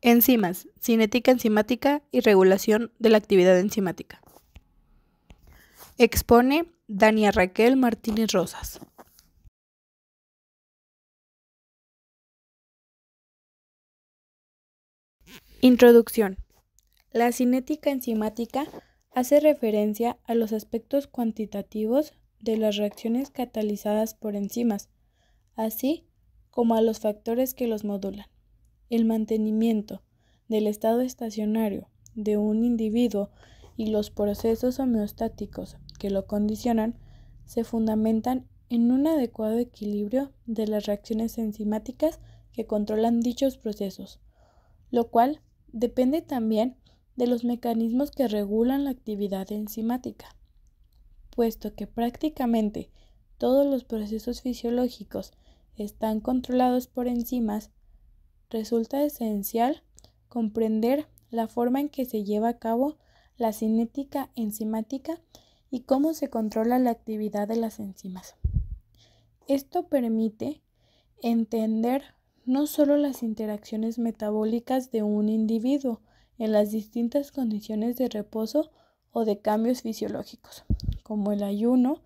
Enzimas, cinética enzimática y regulación de la actividad enzimática. Expone Dania Raquel Martínez Rosas. Introducción. La cinética enzimática hace referencia a los aspectos cuantitativos de las reacciones catalizadas por enzimas, así como a los factores que los modulan. El mantenimiento del estado estacionario de un individuo y los procesos homeostáticos que lo condicionan se fundamentan en un adecuado equilibrio de las reacciones enzimáticas que controlan dichos procesos, lo cual depende también de los mecanismos que regulan la actividad enzimática, puesto que prácticamente todos los procesos fisiológicos están controlados por enzimas. Resulta esencial comprender la forma en que se lleva a cabo la cinética enzimática y cómo se controla la actividad de las enzimas. Esto permite entender no solo las interacciones metabólicas de un individuo en las distintas condiciones de reposo o de cambios fisiológicos, como el ayuno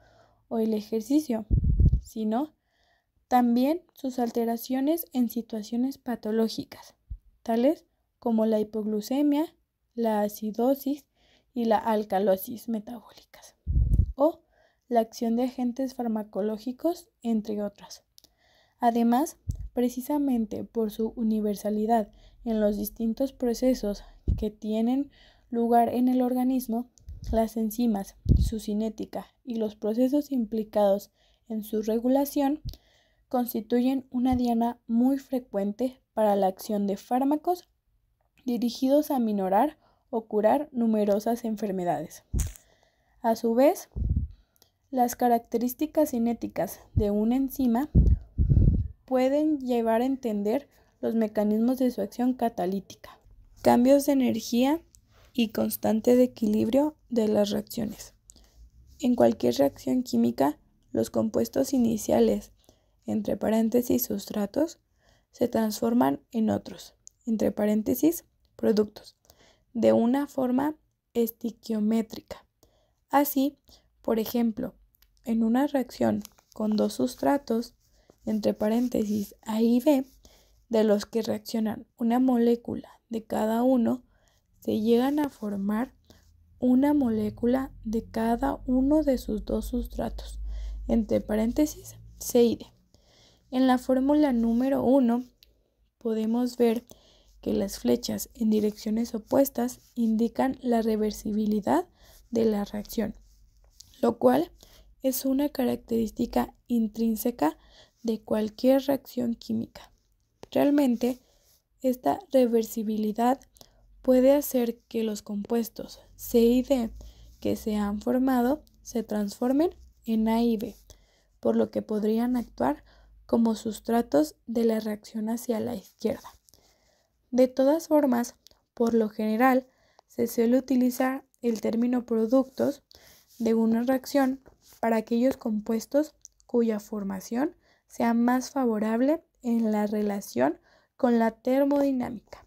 o el ejercicio, sino también sus alteraciones en situaciones patológicas, tales como la hipoglucemia, la acidosis y la alcalosis metabólicas, o la acción de agentes farmacológicos, entre otras. Además, precisamente por su universalidad en los distintos procesos que tienen lugar en el organismo, las enzimas, su cinética y los procesos implicados en su regulación constituyen una diana muy frecuente para la acción de fármacos dirigidos a minorar o curar numerosas enfermedades. A su vez, las características cinéticas de una enzima pueden llevar a entender los mecanismos de su acción catalítica, cambios de energía y constante de equilibrio de las reacciones. En cualquier reacción química, los compuestos iniciales, entre paréntesis sustratos, se transforman en otros, entre paréntesis productos, de una forma estequiométrica. Así, por ejemplo, en una reacción con dos sustratos, entre paréntesis A y B, de los que reaccionan una molécula de cada uno, se llegan a formar una molécula de cada uno de sus dos sustratos, entre paréntesis C y D. En la fórmula número 1 podemos ver que las flechas en direcciones opuestas indican la reversibilidad de la reacción, lo cual es una característica intrínseca de cualquier reacción química. Realmente, esta reversibilidad puede hacer que los compuestos C y D que se han formado se transformen en A y B, por lo que podrían actuar como sustratos de la reacción hacia la izquierda. De todas formas, por lo general, se suele utilizar el término productos de una reacción para aquellos compuestos cuya formación sea más favorable en la relación con la termodinámica.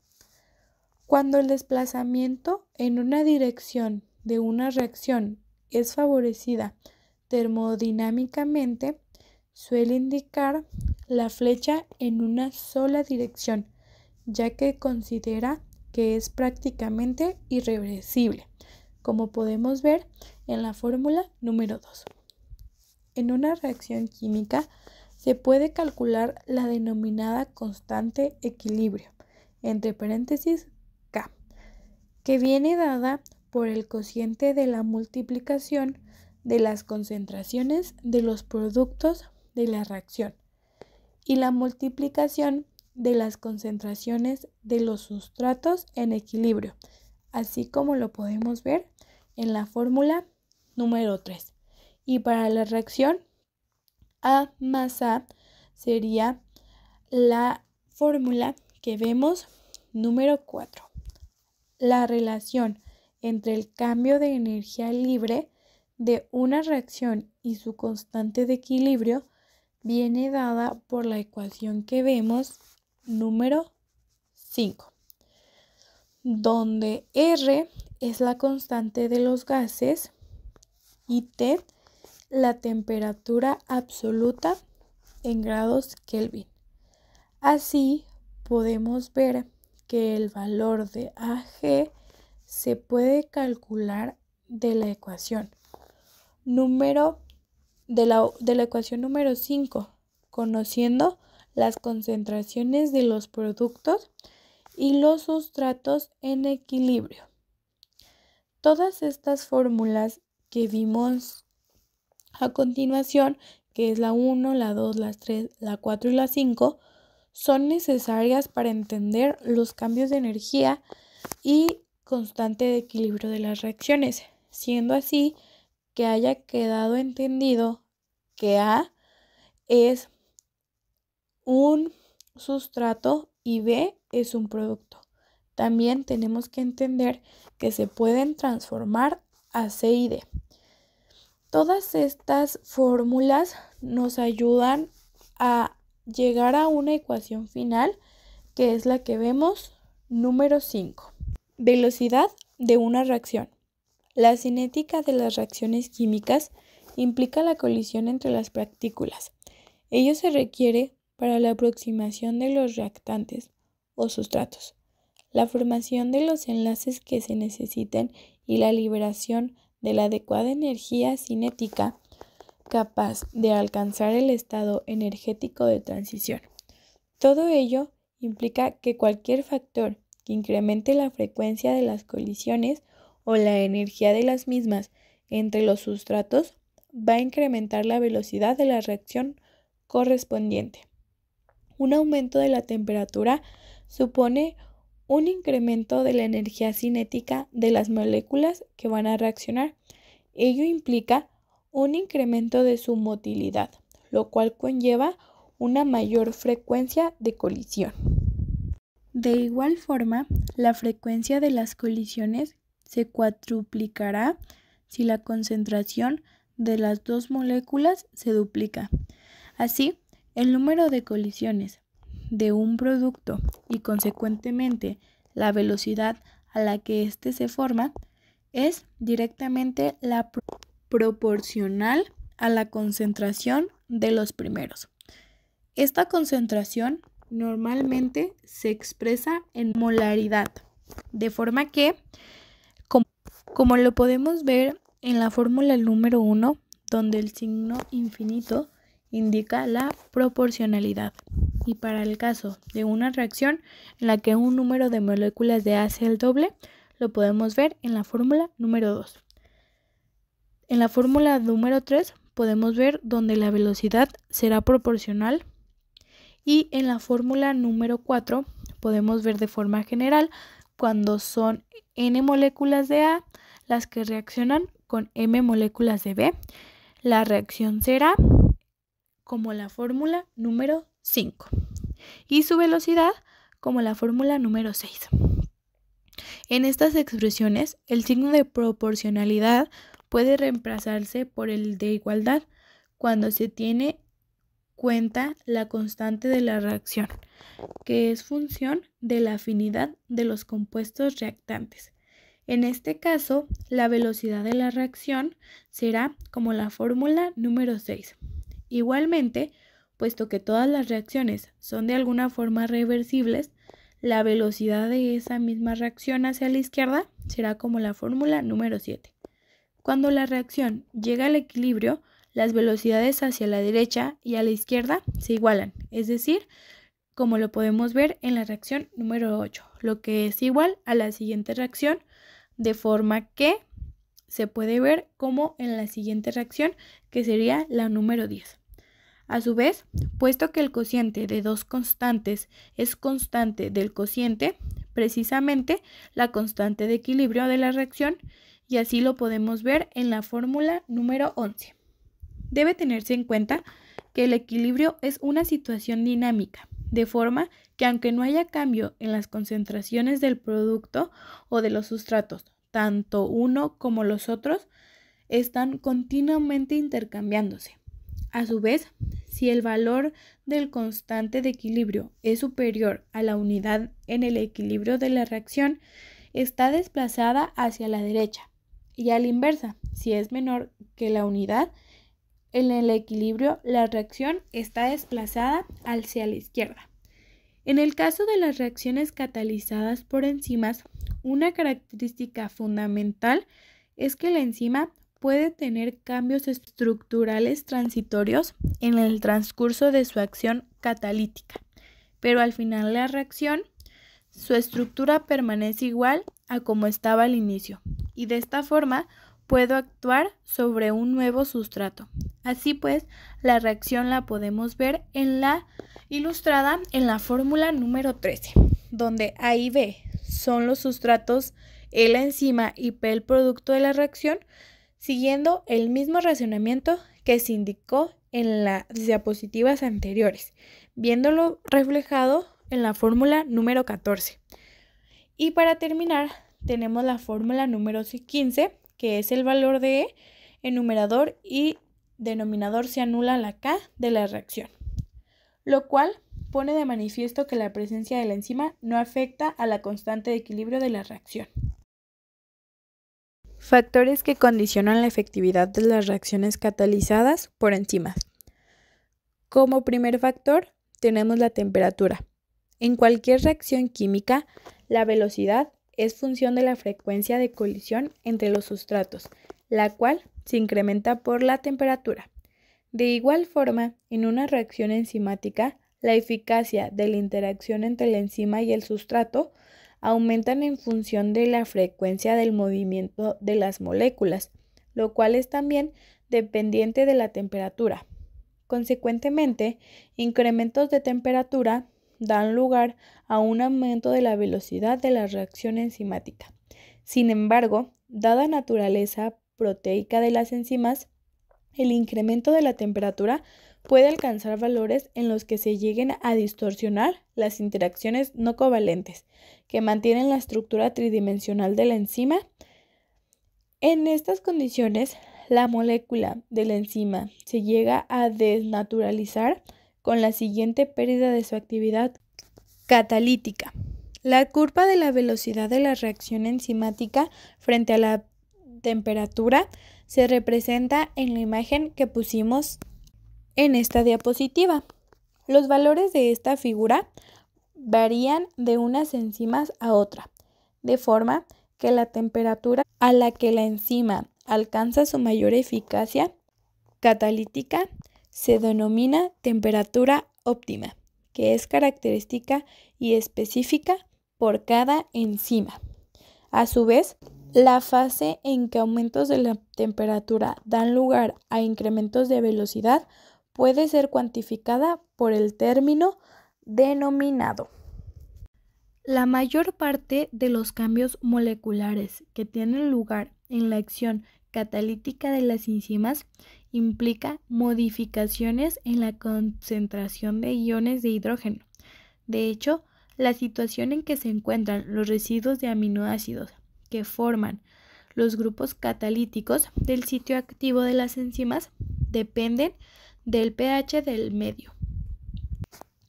Cuando el desplazamiento en una dirección de una reacción es favorecida termodinámicamente, suele indicar la flecha en una sola dirección, ya que considera que es prácticamente irreversible, como podemos ver en la fórmula número 2. En una reacción química se puede calcular la denominada constante equilibrio, entre paréntesis K, que viene dada por el cociente de la multiplicación de las concentraciones de los productos de la reacción y la multiplicación de las concentraciones de los sustratos en equilibrio, así como lo podemos ver en la fórmula número 3. Y para la reacción A más A sería la fórmula que vemos número 4. La relación entre el cambio de energía libre de una reacción y su constante de equilibrio viene dada por la ecuación que vemos número 5. donde R es la constante de los gases y T la temperatura absoluta en grados Kelvin. Así podemos ver que el valor de AG se puede calcular de la ecuación número 5, conociendo las concentraciones de los productos y los sustratos en equilibrio. Todas estas fórmulas que vimos a continuación, que es la 1, la 2, la 3, la 4 y la 5, son necesarias para entender los cambios de energía y constante de equilibrio de las reacciones, siendo así que haya quedado entendido que A es un sustrato y B es un producto. También tenemos que entender que se pueden transformar a C y D. Todas estas fórmulas nos ayudan a llegar a una ecuación final, que es la que vemos, número 5. Velocidad de una reacción. La cinética de las reacciones químicas implica la colisión entre las partículas. Ello se requiere para la aproximación de los reactantes o sustratos, la formación de los enlaces que se necesiten y la liberación de la adecuada energía cinética capaz de alcanzar el estado energético de transición. Todo ello implica que cualquier factor que incremente la frecuencia de las colisiones o la energía de las mismas entre los sustratos va a incrementar la velocidad de la reacción correspondiente. Un aumento de la temperatura supone un incremento de la energía cinética de las moléculas que van a reaccionar. Ello implica un incremento de su motilidad, lo cual conlleva una mayor frecuencia de colisión. De igual forma, la frecuencia de las colisiones se cuadruplicará si la concentración de las dos moléculas se duplica. Así, el número de colisiones de un producto y consecuentemente la velocidad a la que éste se forma es directamente la proporcional a la concentración de los primeros. Esta concentración normalmente se expresa en molaridad, de forma que, como lo podemos ver en la fórmula número 1, donde el signo infinito indica la proporcionalidad. Y para el caso de una reacción en la que un número de moléculas de A sea el doble, lo podemos ver en la fórmula número 2. En la fórmula número 3 podemos ver donde la velocidad será proporcional. Y en la fórmula número 4 podemos ver de forma general cuando son N moléculas de A las que reaccionan con M moléculas de B. La reacción será como la fórmula número 5 y su velocidad como la fórmula número 6. En estas expresiones, el signo de proporcionalidad puede reemplazarse por el de igualdad cuando se tiene cuenta la constante de la reacción, que es función de la afinidad de los compuestos reactantes. En este caso, la velocidad de la reacción será como la fórmula número 6. Igualmente, puesto que todas las reacciones son de alguna forma reversibles, la velocidad de esa misma reacción hacia la izquierda será como la fórmula número 7. Cuando la reacción llega al equilibrio, las velocidades hacia la derecha y a la izquierda se igualan, es decir, como lo podemos ver en la reacción número 8, lo que es igual a la siguiente reacción, de forma que se puede ver como en la siguiente reacción, que sería la número 10. A su vez, puesto que el cociente de dos constantes es constante del cociente, precisamente la constante de equilibrio de la reacción, y así lo podemos ver en la fórmula número 11. Debe tenerse en cuenta que el equilibrio es una situación dinámica, de forma que aunque no haya cambio en las concentraciones del producto o de los sustratos, tanto uno como los otros están continuamente intercambiándose. A su vez, si el valor del constante de equilibrio es superior a la unidad en el equilibrio de la reacción, está desplazada hacia la derecha y a la inversa, si es menor que la unidad, en el equilibrio la reacción está desplazada hacia la izquierda. En el caso de las reacciones catalizadas por enzimas, una característica fundamental es que la enzima puede tener cambios estructurales transitorios en el transcurso de su acción catalítica, pero al final de la reacción, su estructura permanece igual a como estaba al inicio, y de esta forma puedo actuar sobre un nuevo sustrato. Así pues, la reacción la podemos ver ilustrada en la fórmula número 13, donde A y B son los sustratos, E la enzima y P el producto de la reacción, siguiendo el mismo razonamiento que se indicó en las diapositivas anteriores, viéndolo reflejado en la fórmula número 14. Y para terminar, tenemos la fórmula número 15, que es el valor de E, en numerador y denominador se anula la K de la reacción, lo cual pone de manifiesto que la presencia de la enzima no afecta a la constante de equilibrio de la reacción. Factores que condicionan la efectividad de las reacciones catalizadas por enzimas. Como primer factor, tenemos la temperatura. En cualquier reacción química, la velocidad es función de la frecuencia de colisión entre los sustratos, la cual se incrementa por la temperatura. De igual forma, en una reacción enzimática, la eficacia de la interacción entre la enzima y el sustrato aumentan en función de la frecuencia del movimiento de las moléculas, lo cual es también dependiente de la temperatura. Consecuentemente, incrementos de temperatura dan lugar a un aumento de la velocidad de la reacción enzimática. Sin embargo, dada la naturaleza proteica de las enzimas, el incremento de la temperatura puede alcanzar valores en los que se lleguen a distorsionar las interacciones no covalentes, que mantienen la estructura tridimensional de la enzima. En estas condiciones, la molécula de la enzima se llega a desnaturalizar con la siguiente pérdida de su actividad catalítica. La curva de la velocidad de la reacción enzimática frente a la temperatura se representa en la imagen que pusimos en esta diapositiva. Los valores de esta figura varían de unas enzimas a otra, de forma que la temperatura a la que la enzima alcanza su mayor eficacia catalítica se denomina temperatura óptima, que es característica y específica por cada enzima. A su vez, la fase en que aumentos de la temperatura dan lugar a incrementos de velocidad puede ser cuantificada por el término denominado. La mayor parte de los cambios moleculares que tienen lugar en la acción catalítica de las enzimas implica modificaciones en la concentración de iones de hidrógeno. De hecho, la situación en que se encuentran los residuos de aminoácidos que forman los grupos catalíticos del sitio activo de las enzimas dependen del pH del medio.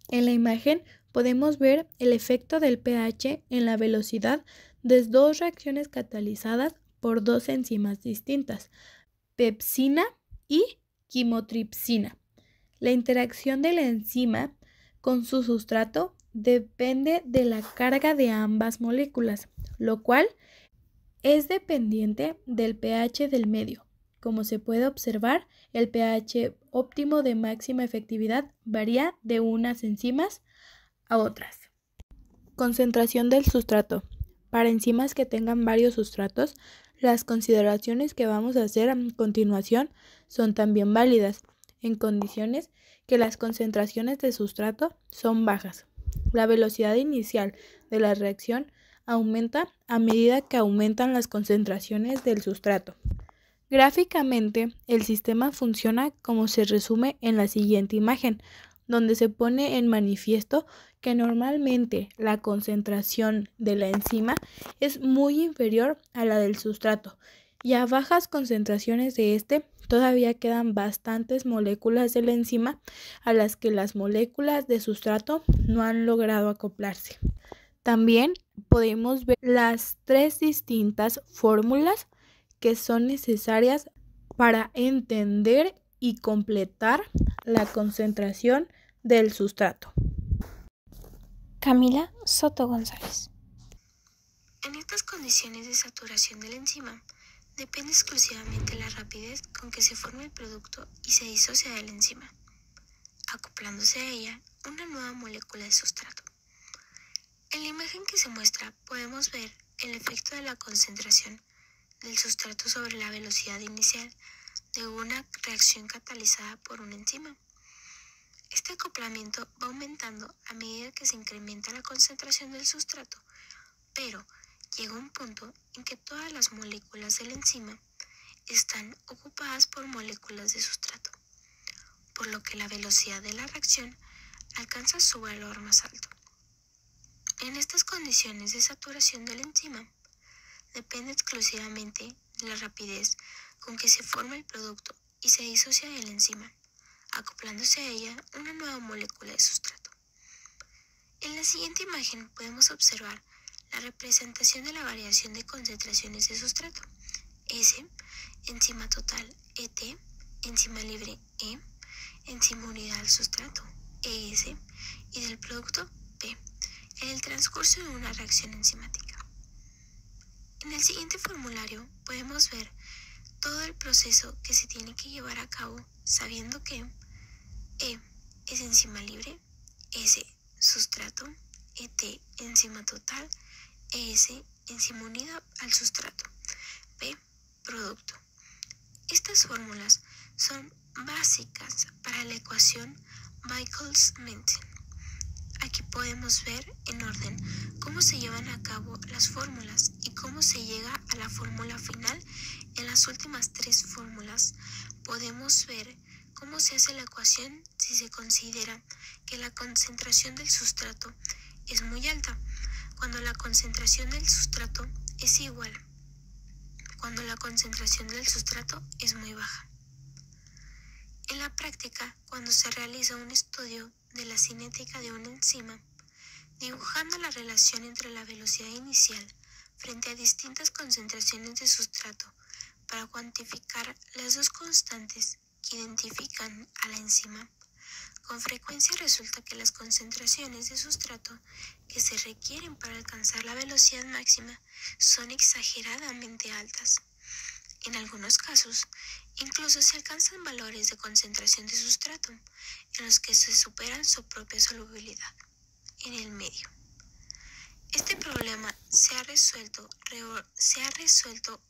En la imagen podemos ver el efecto del pH en la velocidad de dos reacciones catalizadas por dos enzimas distintas, pepsina y quimotripsina. La interacción de la enzima con su sustrato depende de la carga de ambas moléculas, lo cual es dependiente del pH del medio. Como se puede observar, el pH óptimo de máxima efectividad varía de unas enzimas a otras. Concentración del sustrato. Para enzimas que tengan varios sustratos, las consideraciones que vamos a hacer a continuación son también válidas, en condiciones que las concentraciones de sustrato son bajas. La velocidad inicial de la reacción aumenta a medida que aumentan las concentraciones del sustrato. Gráficamente, el sistema funciona como se resume en la siguiente imagen, donde se pone en manifiesto que normalmente la concentración de la enzima es muy inferior a la del sustrato, y a bajas concentraciones de este todavía quedan bastantes moléculas de la enzima a las que las moléculas de sustrato no han logrado acoplarse. También podemos ver las tres distintas fórmulas que son necesarias para entender y completar la concentración del sustrato. Camila Soto González. En estas condiciones de saturación de la enzima, depende exclusivamente la rapidez con que se forma el producto y se disocia de la enzima, acoplándose a ella una nueva molécula de sustrato. En la imagen que se muestra podemos ver el efecto de la concentración del sustrato sobre la velocidad inicial de una reacción catalizada por una enzima. Este acoplamiento va aumentando a medida que se incrementa la concentración del sustrato, pero llega un punto en que todas las moléculas de la enzima están ocupadas por moléculas de sustrato, por lo que la velocidad de la reacción alcanza su valor más alto. En estas condiciones de saturación de la enzima, depende exclusivamente de la rapidez con que se forma el producto y se disocia de la enzima, acoplándose a ella una nueva molécula de sustrato. En la siguiente imagen podemos observar la representación de la variación de concentraciones de sustrato, S, enzima total, ET, enzima libre, E, enzima unida al sustrato, ES, y del producto, P, en el transcurso de una reacción enzimática. En el siguiente formulario podemos ver todo el proceso que se tiene que llevar a cabo sabiendo que E es enzima libre, S sustrato, ET enzima total, ES enzima unida al sustrato, P producto. Estas fórmulas son básicas para la ecuación Michaelis-Menten. Aquí podemos ver en orden cómo se llevan a cabo las fórmulas y cómo se llega a la fórmula final. En las últimas tres fórmulas podemos ver cómo se hace la ecuación si se considera que la concentración del sustrato es muy alta, cuando la concentración del sustrato es igual, cuando la concentración del sustrato es muy baja. En la práctica, cuando se realiza un estudio de la cinética de una enzima, dibujando la relación entre la velocidad inicial frente a distintas concentraciones de sustrato para cuantificar las dos constantes que identifican a la enzima, con frecuencia resulta que las concentraciones de sustrato que se requieren para alcanzar la velocidad máxima son exageradamente altas. En algunos casos, incluso se alcanzan valores de concentración de sustrato en los que se superan su propia solubilidad en el medio. Este problema se ha resuelto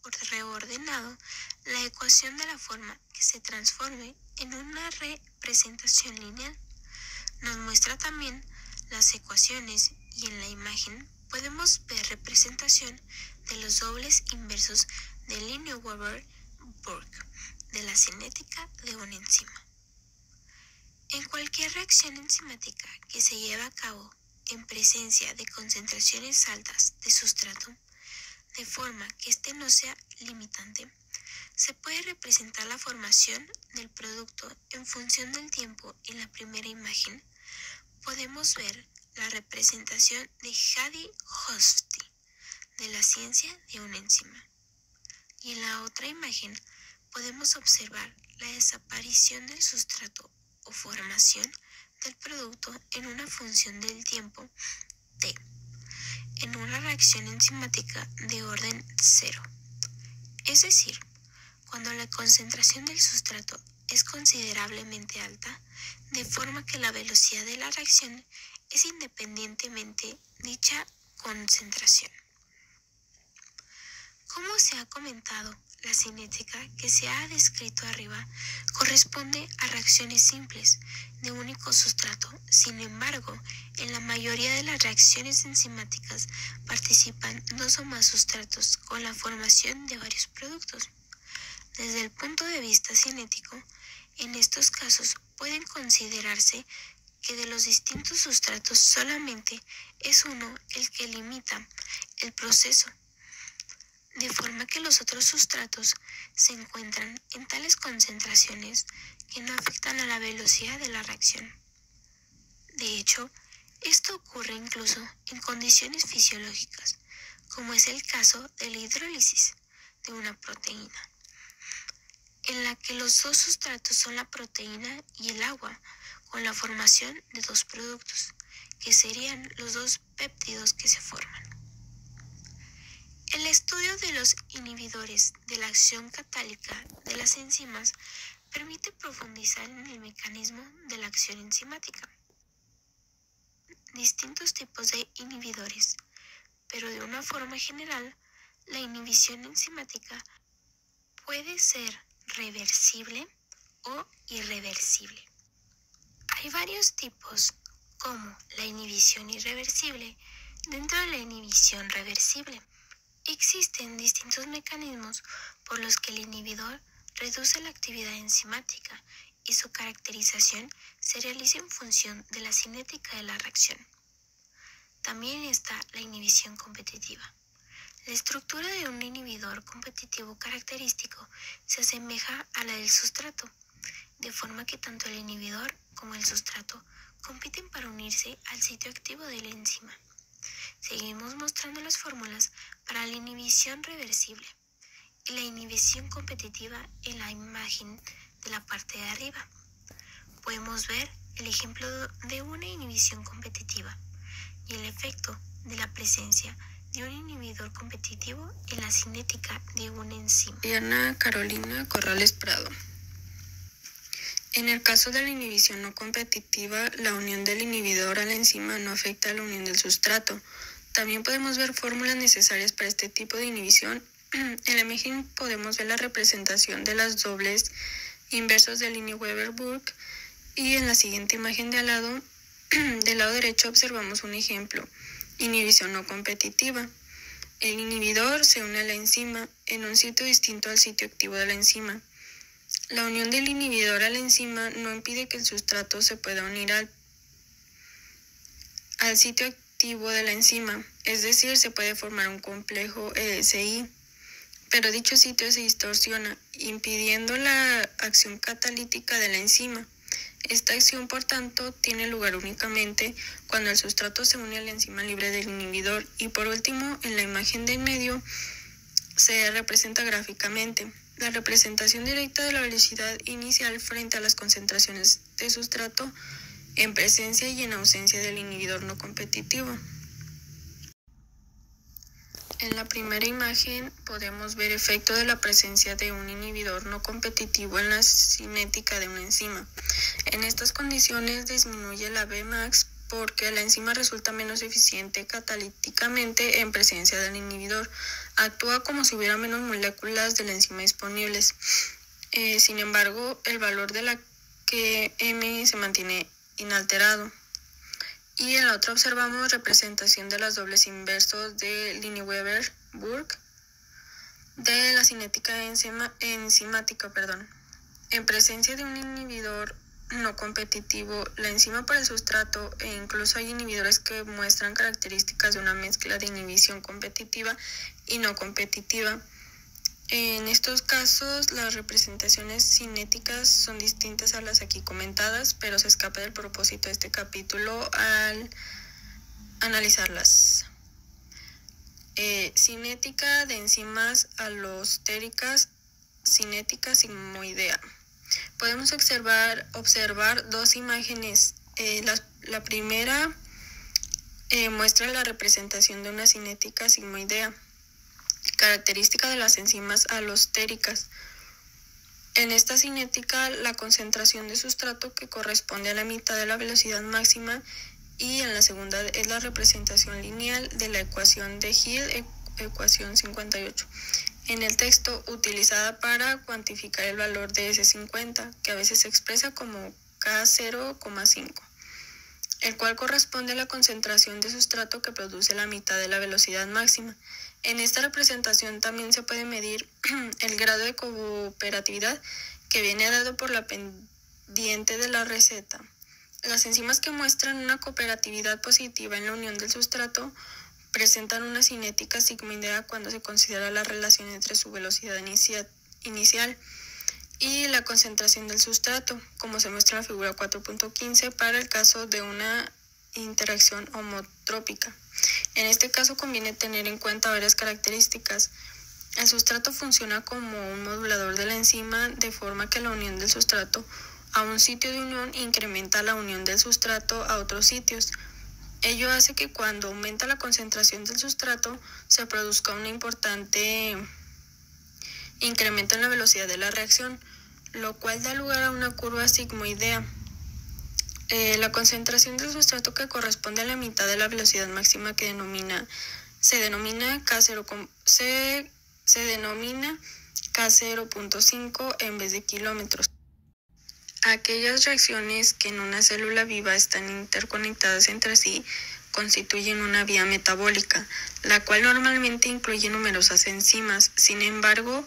o reordenado la ecuación de la forma que se transforme en una representación lineal. Nos muestra también las ecuaciones y en la imagen podemos ver representación de los dobles inversos de Lineweaver-Burke de la cinética de una enzima. En cualquier reacción enzimática que se lleve a cabo en presencia de concentraciones altas de sustrato, de forma que éste no sea limitante, se puede representar la formación del producto en función del tiempo. En la primera imagen podemos ver la representación de Hadi-Hofstee de la ciencia de una enzima. Y en la otra imagen podemos observar la desaparición del sustrato o formación del producto en una función del tiempo t, en una reacción enzimática de orden 0. Es decir, cuando la concentración del sustrato es considerablemente alta, de forma que la velocidad de la reacción es independientemente dicha concentración. Como se ha comentado, la cinética que se ha descrito arriba corresponde a reacciones simples de único sustrato. Sin embargo, en la mayoría de las reacciones enzimáticas participan dos o más sustratos con la formación de varios productos. Desde el punto de vista cinético, en estos casos pueden considerarse que de los distintos sustratos solamente es uno el que limita el proceso, de forma que los otros sustratos se encuentran en tales concentraciones que no afectan a la velocidad de la reacción. De hecho, Esto ocurre incluso en condiciones fisiológicas, como es el caso de la hidrólisis de una proteína, en la que los dos sustratos son la proteína y el agua, con la formación de dos productos, que serían los dos péptidos que se forman. El estudio de los inhibidores de la acción catálica de las enzimas permite profundizar en el mecanismo de la acción enzimática. Distintos tipos de inhibidores, pero de una forma general, la inhibición enzimática puede ser reversible o irreversible. Hay varios tipos, como la inhibición irreversible. Dentro de la inhibición reversible, existen distintos mecanismos por los que el inhibidor reduce la actividad enzimática y su caracterización se realiza en función de la cinética de la reacción. También está la inhibición competitiva. La estructura de un inhibidor competitivo característico se asemeja a la del sustrato, de forma que tanto el inhibidor como el sustrato compiten para unirse al sitio activo de la enzima. Seguimos mostrando las fórmulas para la inhibición reversible y la inhibición competitiva en la imagen de la parte de arriba. Podemos ver el ejemplo de una inhibición competitiva y el efecto de la presencia de un inhibidor competitivo en la cinética de una enzima. Diana Carolina Corrales Prado. En el caso de la inhibición no competitiva, la unión del inhibidor a la enzima no afecta a la unión del sustrato. También podemos ver fórmulas necesarias para este tipo de inhibición. En la imagen podemos ver la representación de las dobles inversos de Lineweaver-Burke y en la siguiente imagen de al lado, del lado derecho observamos un ejemplo, inhibición no competitiva. El inhibidor se une a la enzima en un sitio distinto al sitio activo de la enzima. La unión del inhibidor a la enzima no impide que el sustrato se pueda unir al sitio activo de la enzima, es decir, se puede formar un complejo ESI, pero dicho sitio se distorsiona, impidiendo la acción catalítica de la enzima. Esta acción, por tanto, tiene lugar únicamente cuando el sustrato se une a la enzima libre del inhibidor y, por último, en la imagen de en medio se representa gráficamente la representación directa de la velocidad inicial frente a las concentraciones de sustrato en presencia y en ausencia del inhibidor no competitivo. En la primera imagen podemos ver efecto de la presencia de un inhibidor no competitivo en la cinética de una enzima. En estas condiciones disminuye la Vmax porque la enzima resulta menos eficiente catalíticamente en presencia del inhibidor. Actúa como si hubiera menos moléculas de la enzima disponibles. Sin embargo, el valor de la Km se mantiene inalterado. Y en la otra observamos representación de las dobles inversos de Lineweaver-Burke de la cinética enzimática. En presencia de un inhibidor no competitivo, la enzima para el sustrato e incluso hay inhibidores que muestran características de una mezcla de inhibición competitiva y no competitiva. En estos casos, las representaciones cinéticas son distintas a las aquí comentadas, pero se escapa del propósito de este capítulo al analizarlas. Cinética de enzimas alostéricas, cinética sigmoidea. Podemos observar dos imágenes. La primera muestra la representación de una cinética sigmoidea, característica de las enzimas alostéricas. En esta cinética, la concentración de sustrato que corresponde a la mitad de la velocidad máxima, y en la segunda es la representación lineal de la ecuación de Hill, ecuación 58. En el texto, utilizada para cuantificar el valor de S50, que a veces se expresa como K0,5, el cual corresponde a la concentración de sustrato que produce la mitad de la velocidad máxima. En esta representación también se puede medir el grado de cooperatividad que viene dado por la pendiente de la receta. Las enzimas que muestran una cooperatividad positiva en la unión del sustrato presentan una cinética sigmoidea cuando se considera la relación entre su velocidad inicial y la concentración del sustrato, como se muestra en la figura 4.15 para el caso de una interacción homotrópica. En este caso conviene tener en cuenta varias características. El sustrato funciona como un modulador de la enzima, de forma que la unión del sustrato a un sitio de unión incrementa la unión del sustrato a otros sitios. Ello hace que cuando aumenta la concentración del sustrato se produzca un importante incremento en la velocidad de la reacción, lo cual da lugar a una curva sigmoidea. La concentración del sustrato que corresponde a la mitad de la velocidad máxima se denomina K0.5 en vez de kilómetros. Aquellas reacciones que en una célula viva están interconectadas entre sí constituyen una vía metabólica, la cual normalmente incluye numerosas enzimas. Sin embargo,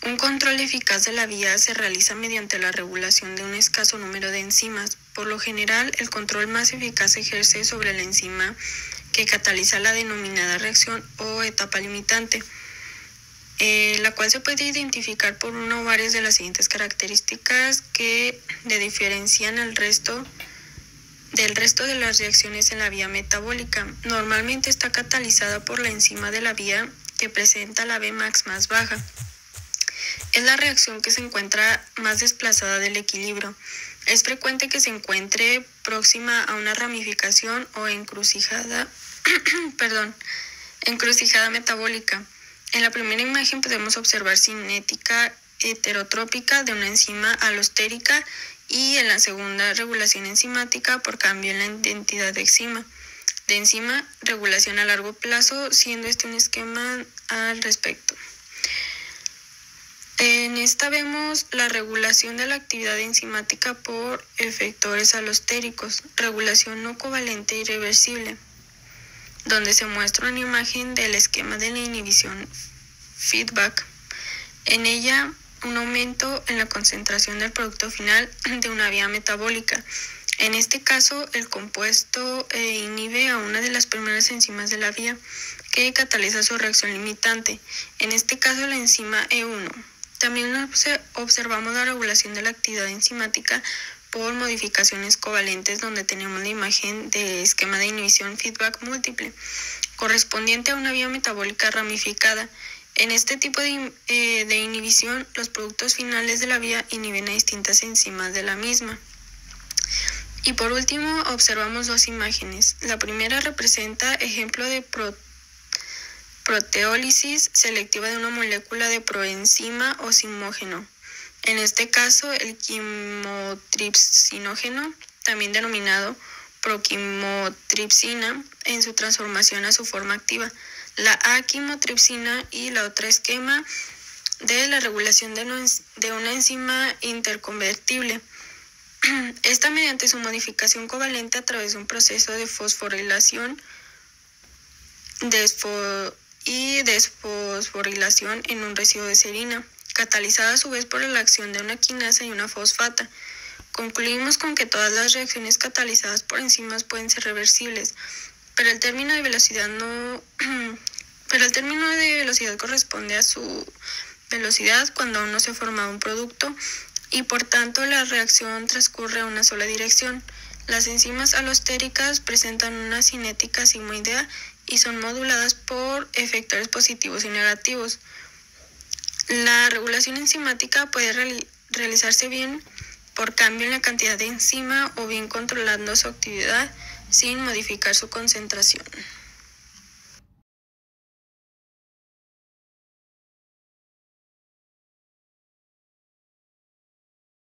un control eficaz de la vía se realiza mediante la regulación de un escaso número de enzimas. Por lo general, el control más eficaz se ejerce sobre la enzima que cataliza la denominada reacción o etapa limitante, la cual se puede identificar por una o varias de las siguientes características que le diferencian del resto de las reacciones en la vía metabólica. Normalmente está catalizada por la enzima de la vía que presenta la Vmax más baja. Es la reacción que se encuentra más desplazada del equilibrio. Es frecuente que se encuentre próxima a una ramificación o encrucijada metabólica. En la primera imagen podemos observar cinética heterotrópica de una enzima alostérica y en la segunda regulación enzimática por cambio en la identidad de enzima, regulación a largo plazo, siendo este un esquema al respecto. En esta vemos la regulación de la actividad enzimática por efectores alostéricos, regulación no covalente y reversible, donde se muestra una imagen del esquema de la inhibición feedback. En ella, un aumento en la concentración del producto final de una vía metabólica. En este caso, el compuesto inhibe a una de las primeras enzimas de la vía que cataliza su reacción limitante, en este caso la enzima E1. También observamos la regulación de la actividad enzimática por modificaciones covalentes, donde tenemos la imagen de esquema de inhibición feedback múltiple, correspondiente a una vía metabólica ramificada. En este tipo de inhibición, los productos finales de la vía inhiben a distintas enzimas de la misma. Y por último, observamos dos imágenes. La primera representa ejemplo de proteólisis selectiva de una molécula de proenzima o simógeno. En este caso, el quimotripsinógeno, también denominado proquimotripsina, en su transformación a su forma activa. La A-quimotripsina y la otra esquema de la regulación de una enzima interconvertible. Esta mediante su modificación covalente a través de un proceso de fosforilación y desfosforilación en un residuo de serina, catalizada a su vez por la acción de una quinasa y una fosfata. Concluimos con que todas las reacciones catalizadas por enzimas pueden ser reversibles, pero el término de velocidad corresponde a su velocidad cuando aún no se ha formado un producto y por tanto la reacción transcurre a una sola dirección. Las enzimas alostéricas presentan una cinética sigmoidea y son moduladas por efectores positivos y negativos. La regulación enzimática puede realizarse bien por cambio en la cantidad de enzima o bien controlando su actividad sin modificar su concentración.